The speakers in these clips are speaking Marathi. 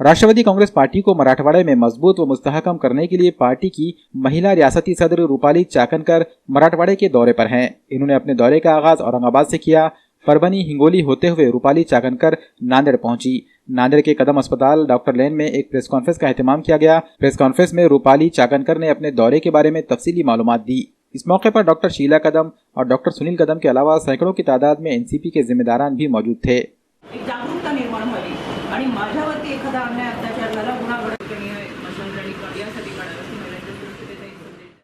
राष्ट्रवादी कांग्रेस पार्टी को मराठवाड़े में मजबूत व मुस्तहकम करने के लिए पार्टी की महिला रियासती सदर रूपाली चाकनकर मराठवाड़े के दौरे पर हैं। इन्होंने अपने दौरे का आगाज औरंगाबाद से किया। परभनी हिंगोली होते हुए रूपाली चाकनकर नांदेड़ पहुंची। नांदेड़ के कदम अस्पताल डॉक्टर लेन में एक प्रेस कॉन्फ्रेंस का एहतमाम किया गया। प्रेस कॉन्फ्रेंस में रूपाली चाकनकर ने अपने दौरे के बारे में तफसीली मालूमात दी। इस मौके पर डॉक्टर शीला कदम और डॉक्टर सुनील कदम के अलावा सैकड़ों की तादाद में एनसीपी के जिम्मेदारान भी मौजूद थे। एक जागरूकता निर्माण व्हावी आणि माझ्यावरती एखादा अन्याय अत्याचार झाला गुन्हा घडत यासाठी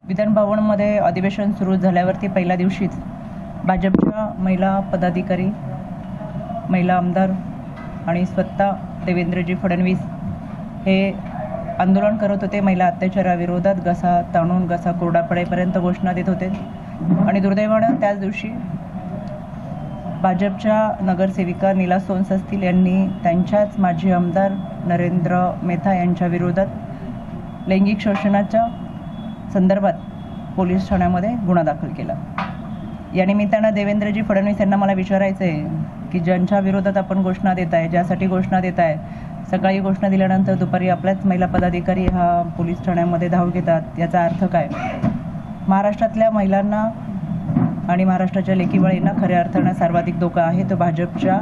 विधान भवनमध्ये अधिवेशन सुरू झाल्यावरती पहिल्या दिवशीच भाजपच्या महिला पदाधिकारी, महिला आमदार आणि स्वतः देवेंद्रजी फडणवीस हे आंदोलन करत होते। महिला अत्याचाराविरोधात घसा ताणून घसा कोरडा पडेपर्यंत घोषणा देत होते आणि दुर्दैवानं त्याच दिवशी भाजपच्या नगरसेविका नीला सोनस असतील यांनी त्यांच्याच माजी आमदार नरेंद्र मेहता यांच्या विरोधात लैंगिक शोषणाच्या संदर्भात पोलीस ठाण्यामध्ये गुन्हा दाखल केला। या निमित्तानं देवेंद्रजी फडणवीस यांना मला विचारायचं आहे की ज्यांच्या विरोधात आपण घोषणा देत आहे, ज्यासाठी घोषणा देत आहे, सकाळी घोषणा दिल्यानंतर दुपारी आपल्याच महिला पदाधिकारी हा पोलीस ठाण्यामध्ये धाव घेतात, याचा अर्थ काय? महाराष्ट्रातल्या महिलांना आणि महाराष्ट्राच्या लेकीबाळींना खऱ्या अर्थानं सर्वाधिक धोका आहे तो भाजपच्या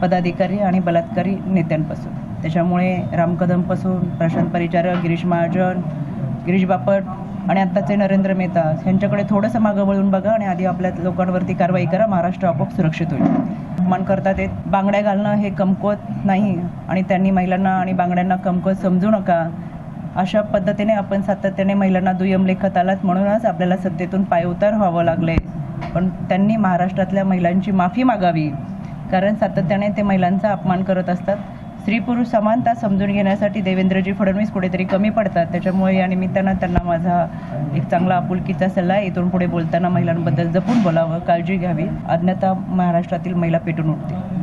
पदाधिकारी आणि बलात्कारी नेत्यांपासून। त्याच्यामुळे राम कदमपासून प्रशांत परिचारक, गिरीश महाजन, गिरीश बापट आणि आत्ताचे नरेंद्र मेहता यांच्याकडे थोडंसं मागं वळून बघा आणि आधी आपल्या लोकांवरती कारवाई करा। महाराष्ट्र आपोआप सुरक्षित होईल। अपमान करतात ते बांगड्या घालणं हे कमकुवत नाही आणि त्यांनी महिलांना आणि बांगड्यांना कमकुवत समजू नका। अशा पद्धतीने आपण सातत्याने महिलांना दुय्यम लेखत आलात, म्हणूनच आपल्याला सत्तेतून पायउतार व्हावं लागले। पण त्यांनी महाराष्ट्रातल्या महिलांची माफी मागावी, कारण सातत्याने ते महिलांचा अपमान करत असतात। स्त्री पुरुष समानता समजून घेण्यासाठी देवेंद्रजी फडणवीस कुठेतरी कमी पडतात। त्याच्यामुळे या निमित्तानं त्यांना माझा एक चांगला आपुलकीचा सल्ला आहे, इथून पुढे बोलताना महिलांबद्दल जपून बोलावं, काळजी घ्यावी, अन्यथा महाराष्ट्रातील महिला पेटून उठतील।